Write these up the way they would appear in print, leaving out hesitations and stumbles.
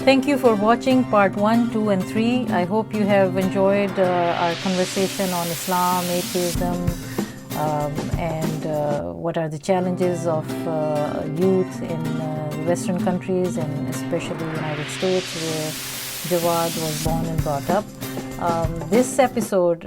Thank you for watching part 1, 2 and 3. I hope you have enjoyed our conversation on Islam, atheism, and what are the challenges of youth in Western countries and especially the United States where Jawad was born and brought up. This episode,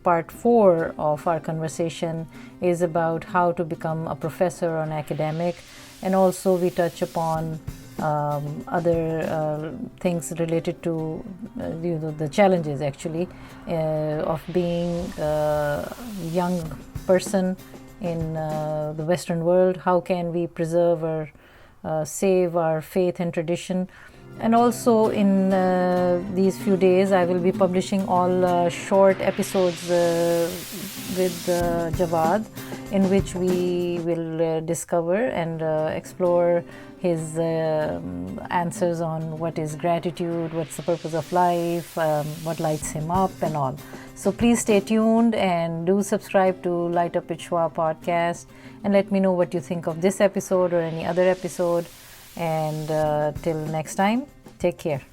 part 4 of our conversation, is about how to become a professor or an academic, and also we touch upon other things related to the challenges actually of being a young person in the Western world. How can we preserve or save our faith and tradition? And also in these few days I will be publishing all short episodes with Jawad, in which we will discover and explore his answers on what is gratitude, what's the purpose of life, what lights him up and all. So please stay tuned and do subscribe to Light Up with Shua podcast, and let me know what you think of this episode or any other episode. And till next time, take care.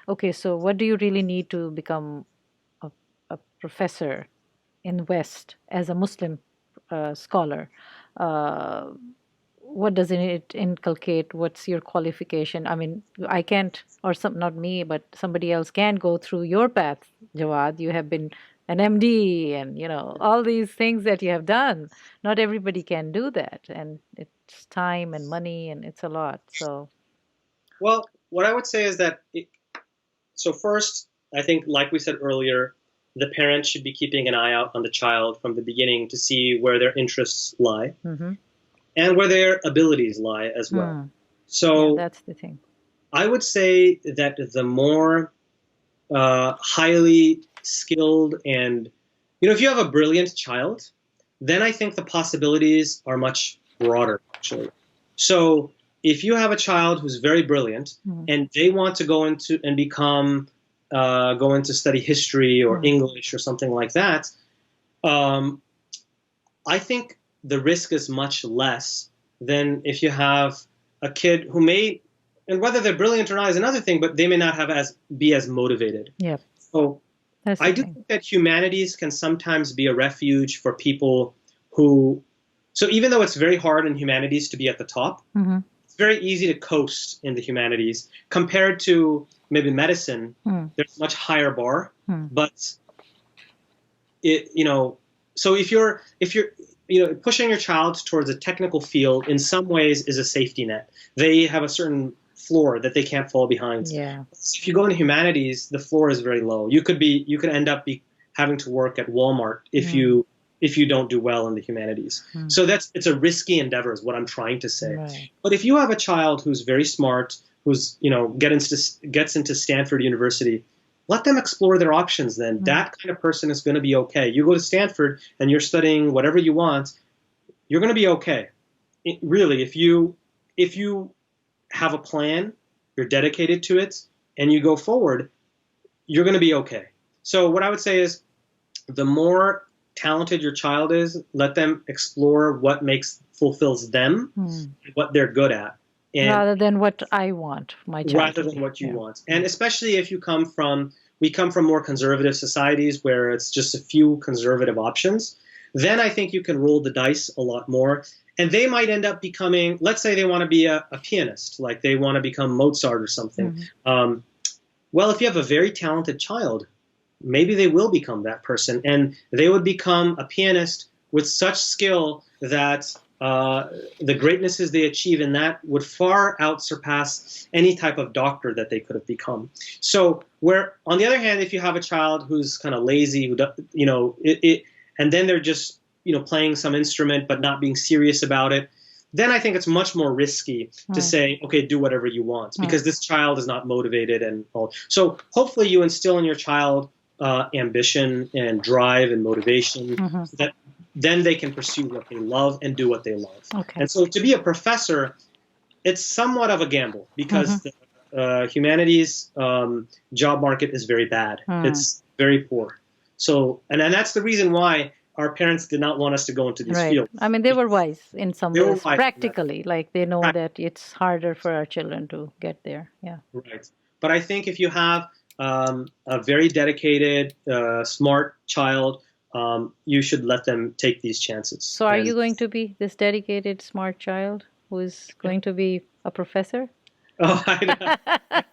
Okay, so what do you really need to become a professor in West as a Muslim scholar? What does it inculcate? What's your qualification? I mean, I can't, or not me, but somebody else can go through your path, Jawad. You have been an MD and, all these things that you have done. Not everybody can do that. And it's time and money and it's a lot. So, well, what I would say is that, so first, I think, like we said earlier, the parent should be keeping an eye out on the child from the beginning to see where their interests lie. Mm-hmm. And where their abilities lie as well. So yeah, that's the thing. I would say that the more highly skilled and, if you have a brilliant child, then I think the possibilities are much broader, actually. So if you have a child who's very brilliant and they want to go into and go into study history or English or something like that, I think the risk is much less than if you have a kid who may, and whether they're brilliant or not is another thing, but they may not be as motivated. Yeah. So I do think that humanities can sometimes be a refuge for people who, so even though it's very hard in humanities to be at the top, it's very easy to coast in the humanities compared to maybe medicine. There's a much higher bar, but so if you're pushing your child towards a technical field in some ways is a safety net. They have a certain floor that they can't fall behind. Yeah. If you go into humanities, the floor is very low. You could end up having to work at Walmart if you don't do well in the humanities. So it's a risky endeavor is what I'm trying to say. Right. But if you have a child who's very smart, who's gets into Stanford University, let them explore their options then. That kind of person is going to be okay. You go to Stanford and you're studying whatever you want, you're going to be okay. Really, if you have a plan, you're dedicated to it, and you go forward, you're going to be okay. So what I would say is the more talented your child is, let them explore what fulfills them, what they're good at. And rather than what I want my child rather than what you want. And especially if we come from more conservative societies where it's just a few conservative options, then I think you can roll the dice a lot more. And they might end up becoming, let's say they want to be a pianist, like they want to become Mozart or something. Well, if you have a very talented child, maybe they will become that person. And they would become a pianist with such skill that the greatnesses they achieve in that would far outsurpass any type of doctor that they could have become. So where, on the other hand, if you have a child who's kind of lazy, and then they're just, playing some instrument but not being serious about it, then I think it's much more risky to say, okay, do whatever you want, because this child is not motivated and all. So hopefully you instill in your child ambition and drive and motivation so that then they can pursue what they love and do what they love. Okay. And so to be a professor, it's somewhat of a gamble because the humanities job market is very bad. It's very poor. So, and that's the reason why our parents did not want us to go into these Right. fields. I mean, they were wise in some They were ways, wise, practically, like they know right? that it's harder for our children to get there. Yeah. Right. But I think if you have a very dedicated, smart child, you should let them take these chances. So are And you going to be this dedicated, smart child who is going to be a professor? oh, I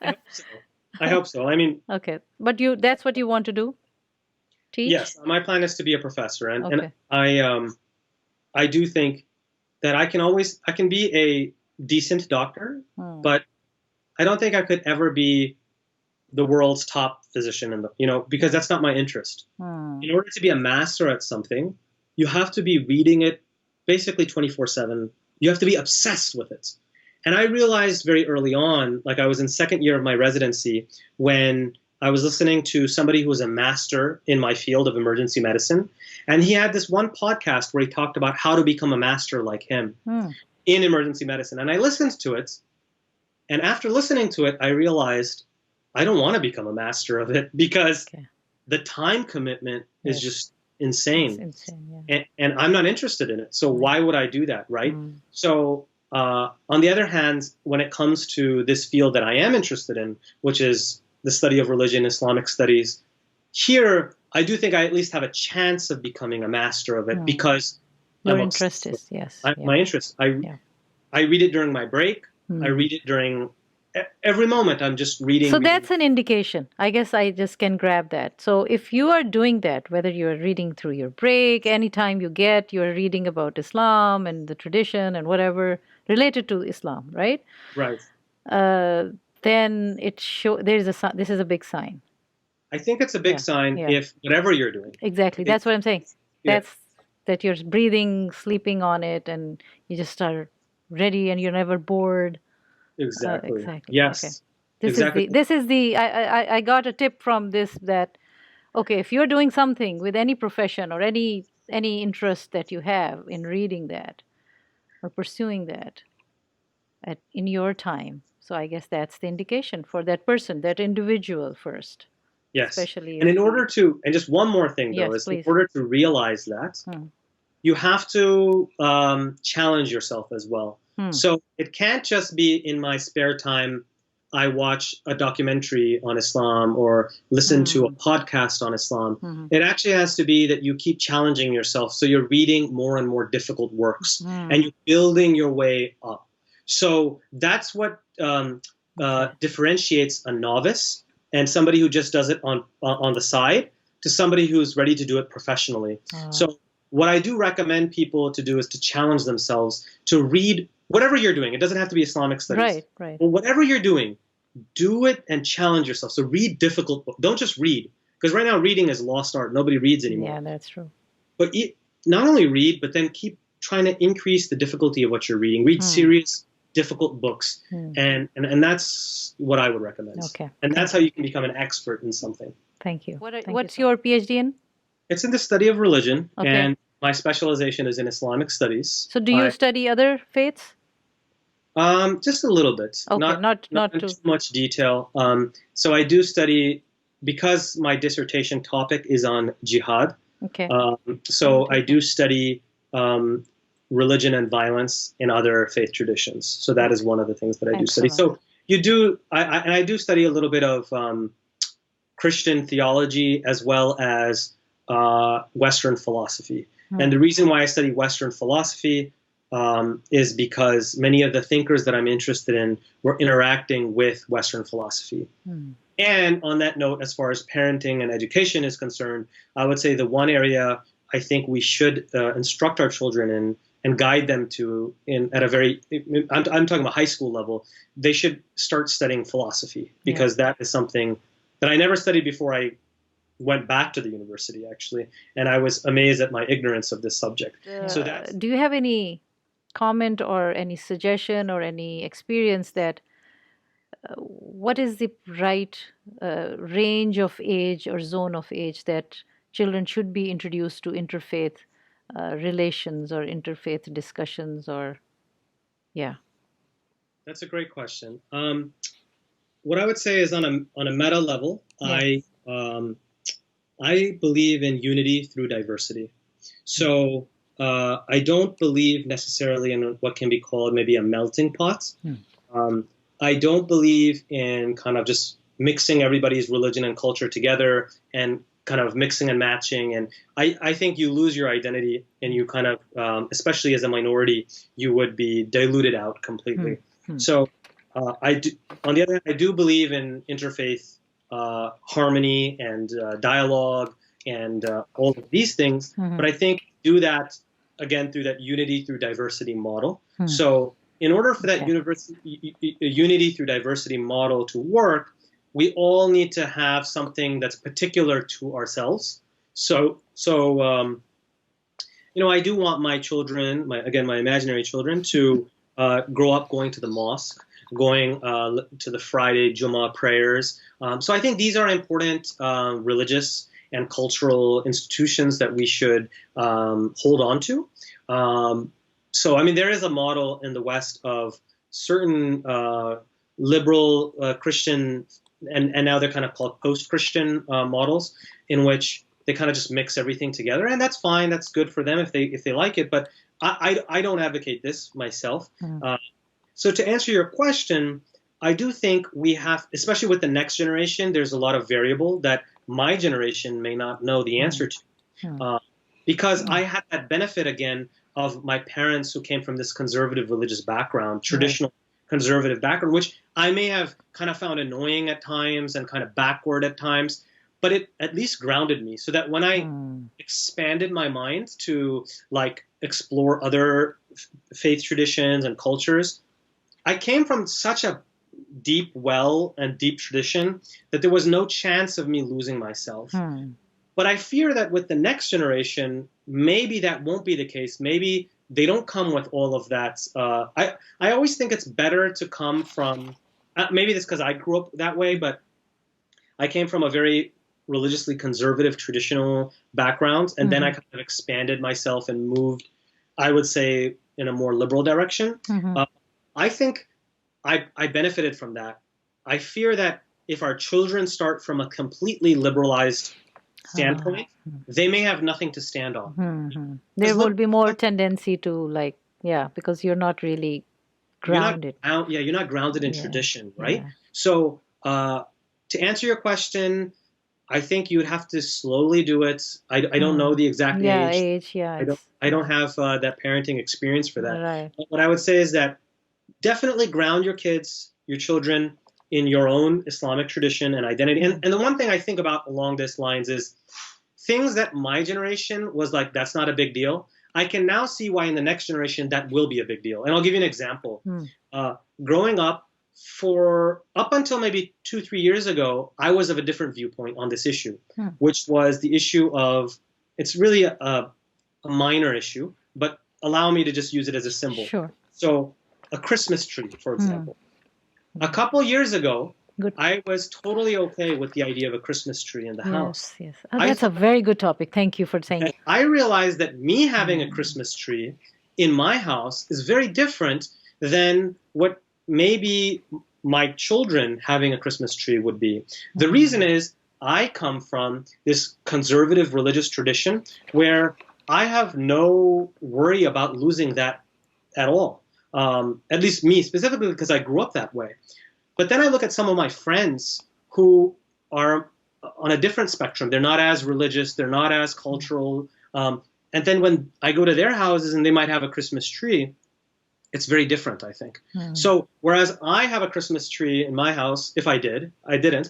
hope so. I hope so. I mean, Okay. But that's what you want to do? Teach? yes, my plan is to be a professor, and Okay. I do think that I can be a decent doctor, but I don't think I could ever be the world's top physician because that's not my interest. In order to be a master at something, you have to be reading it basically 24/7. You have to be obsessed with it. And I realized very early on, like I was in second year of my residency, when I was listening to somebody who was a master in my field of emergency medicine. And he had this one podcast where he talked about how to become a master like him in emergency medicine. And I listened to it. And after listening to it, I realized I don't want to become a master of it because the time commitment is just insane. It's insane, yeah. And I'm not interested in it. So why would I do that, right? So on the other hand, when it comes to this field that I am interested in, which is the study of religion, Islamic studies, here I do think I at least have a chance of becoming a master of it because your interest is, yes. My interest. I read it during my break. I read it during every moment. I'm just reading. So that's an indication. I guess I just can grab that. So if you are doing that, whether you're reading through your break, anytime you get, you're reading about Islam and the tradition and whatever related to Islam, right? Right. Then this is a big sign. I think it's a big sign if whatever you're doing. Exactly. That's what I'm saying. That you're breathing, sleeping on it, and you just are ready and you're never bored. Exactly. Okay. Yes. This is the I got a tip from this that okay, if you're doing something with any profession or any interest that you have in reading that or pursuing that in your time, so I guess that's the indication for that person, that individual first. Yes. Especially and and just one more thing though, is in order to realize that, you have to challenge yourself as well. So it can't just be in my spare time I watch a documentary on Islam or listen to a podcast on Islam. It actually has to be that you keep challenging yourself. So you're reading more and more difficult works and you're building your way up. So that's what differentiates a novice and somebody who just does it on the side to somebody who's ready to do it professionally. So what I do recommend people to do is to challenge themselves to read whatever you're doing. It doesn't have to be Islamic studies. Right. Well, whatever you're doing, do it and challenge yourself. So read difficult books. Don't just read. Because right now reading is lost art. Nobody reads anymore. Yeah, that's true. But not only read, but then keep trying to increase the difficulty of what you're reading. Read serious, difficult books. And that's what I would recommend. Okay. And that's how you can become an expert in something. Thank you. What's your PhD in? It's in the study of religion. Okay. And my specialization is in Islamic studies. So do you study other faiths? Just a little bit. Okay, not too much detail. So I do study, because my dissertation topic is on jihad. Okay. I do study religion and violence in other faith traditions. So that is one of the things that I do study. So I do study a little bit of Christian theology as well as Western philosophy. And the reason why I study Western philosophy is because many of the thinkers that I'm interested in were interacting with Western philosophy. And on that note, as far as parenting and education is concerned, I would say the one area I think we should instruct our children in and guide them to at a very, I'm talking about high school level, they should start studying philosophy, because that is something that I never studied before I went back to the university, actually, and I was amazed at my ignorance of this subject. Do you have any comment or any suggestion or any experience that what is the right range of age or zone of age that children should be introduced to interfaith relations or interfaith discussions? Or That's a great question. What I would say is on a meta level, I believe in unity through diversity. So I don't believe necessarily in what can be called maybe a melting pot. I don't believe in kind of just mixing everybody's religion and culture together and kind of mixing and matching. And I think you lose your identity and you kind of, especially as a minority, you would be diluted out completely. So on the other hand, I do believe in interfaith harmony and dialogue and all of these things, but I think do that again through that unity through diversity model. So in order for that unity through diversity model to work, we all need to have something that's particular to ourselves. So I do want my children, my imaginary children, to grow up going to the mosque, going to the Friday Jummah prayers. So I think these are important religious and cultural institutions that we should hold on to. So, I mean, there is a model in the West of certain liberal Christian, and now they're kind of called post-Christian models, in which they kind of just mix everything together, and that's fine. That's good for them if they like it. But I don't advocate this myself. So to answer your question, I do think we have, especially with the next generation, there's a lot of variable that my generation may not know the answer to, because I had that benefit again of my parents who came from this conservative religious background, traditional conservative background, which I may have kind of found annoying at times and kind of backward at times, but it at least grounded me so that when I expanded my mind to like explore other faith traditions and cultures, I came from such a deep well and deep tradition that there was no chance of me losing myself. But I fear that with the next generation, maybe that won't be the case. Maybe they don't come with all of that. I always think it's better to come from, maybe it's because I grew up that way, but I came from a very religiously conservative, traditional background, and then I kind of expanded myself and moved, I would say, in a more liberal direction. I think I benefited from that. I fear that if our children start from a completely liberalized standpoint, they may have nothing to stand on. There will be more tendency to because you're not really grounded. You're not grounded in tradition, right? So to answer your question, I think you would have to slowly do it. I don't know the exact age. I don't have that parenting experience for that. Right. But what I would say is that definitely ground your kids, your children, in your own Islamic tradition and identity. And the one thing I think about along this lines is things that my generation was like, that's not a big deal. I can now see why in the next generation that will be a big deal. And I'll give you an example. Growing up, up until maybe 2-3 years ago, I was of a different viewpoint on this issue, which was the issue of, it's really a minor issue, but allow me to just use it as a symbol. Sure. So a Christmas tree, for example. A couple years ago, I was totally okay with the idea of a Christmas tree in the house. Yes. That's a very good topic. Thank you for saying it. I realized that me having a Christmas tree in my house is very different than what maybe my children having a Christmas tree would be. The reason is I come from this conservative religious tradition where I have no worry about losing that at all. At least me specifically, because I grew up that way. But then I look at some of my friends who are on a different spectrum. They're not as religious. They're not as cultural. And then when I go to their houses and they might have a Christmas tree, it's very different, I think. So whereas I have a Christmas tree in my house, if I didn't,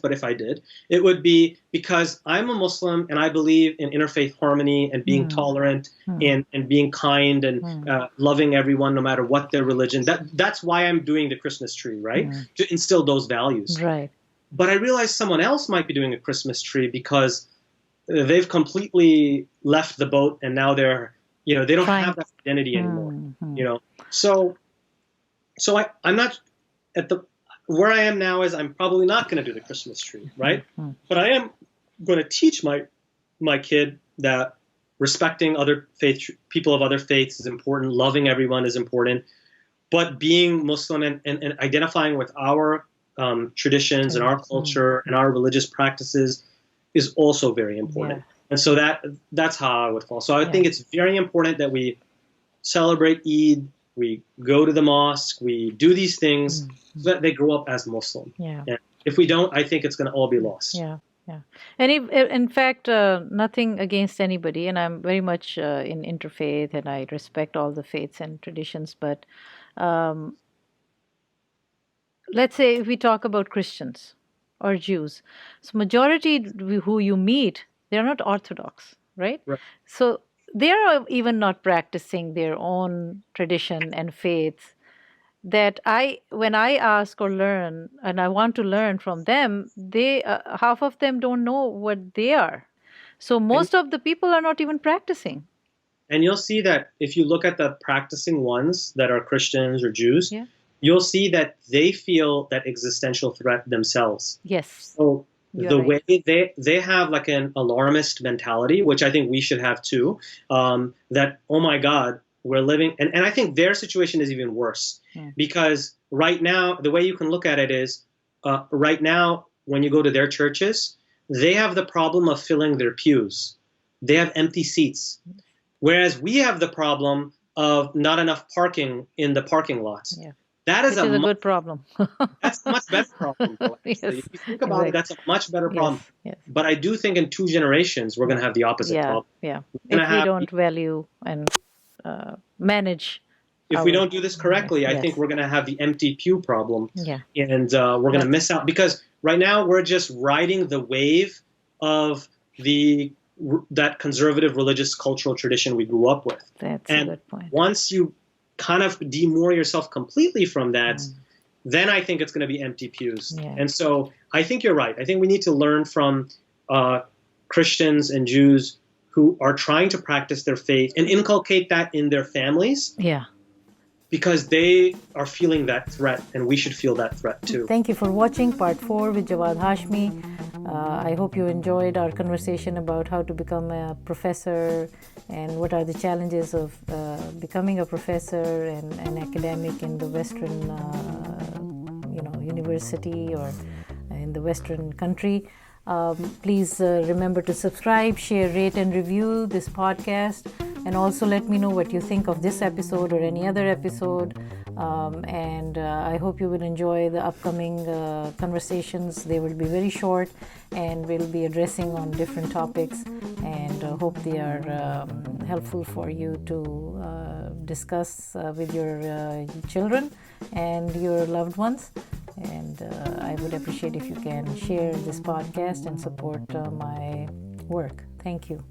but if I did, it would be because I'm a Muslim and I believe in interfaith harmony and being tolerant and being kind and loving everyone no matter what their religion. That's why I'm doing the Christmas tree, right? To instill those values. Right. But I realize someone else might be doing a Christmas tree because they've completely left the boat and now they're, they don't have that identity anymore, So I'm not where I am now is I'm probably not going to do the Christmas tree, right? But I am going to teach my kid that respecting other people of other faiths is important, loving everyone is important, but being Muslim and identifying with our traditions and our culture and our religious practices is also very important. And so that's how I would fall. So I Yeah. think it's very important that we celebrate Eid, we go to the mosque, we do these things so that they grow up as Muslim. Yeah. And if we don't, I think it's going to all be lost. Yeah, yeah. And in fact, nothing against anybody, and I'm very much in interfaith, and I respect all the faiths and traditions. But um, let's say if we talk about Christians or Jews, so majority who you meet, they're not Orthodox, right? Right. So they are even not practicing their own tradition and faith. That when I ask or learn, and I want to learn from them, they half of them don't know what they are. So And, most of the people are not even practicing. and you'll see that if you look at the practicing ones that are Christians or Jews, Yeah. you'll see that they feel that existential threat themselves. Yes. So You're the right. way they have like an alarmist mentality, which I think we should have too, that, oh my God, we're living, and I think their situation is even worse because right now, the way you can look at it is right now, when you go to their churches, they have the problem of filling their pews. They have empty seats. Whereas we have the problem of not enough parking in the parking lots. Yeah. That is Which is a good problem. that's a much better problem, though, Yes. actually. If you think about it, that's a much better problem. Yes. But I do think in 2 generations, we're going to have the opposite Yeah. problem. Yeah. We're If gonna we have, don't value and manage. if we don't do this correctly, I Yes. think we're going to have the empty pew problem. Yeah. And we're going to miss out because right now we're just riding the wave of that conservative religious cultural tradition we grew up with. That's and a good point. Once you kind of demoor yourself completely from that, then I think it's going to be empty pews. Yeah. And so I think you're right. I think we need to learn from Christians and Jews who are trying to practice their faith and inculcate that in their families. Yeah. Because they are feeling that threat, and we should feel that threat too. Thank you for watching part 4 with Jawad Hashmi. I hope you enjoyed our conversation about how to become a professor and what are the challenges of becoming a professor and an academic in the Western university or in the Western country. Please remember to subscribe, share, rate, and review this podcast. And also let me know what you think of this episode or any other episode. And I hope you will enjoy the upcoming conversations. They will be very short and we'll be addressing on different topics. And hope they are helpful for you to discuss with your children and your loved ones. And I would appreciate if you can share this podcast and support my work. Thank you.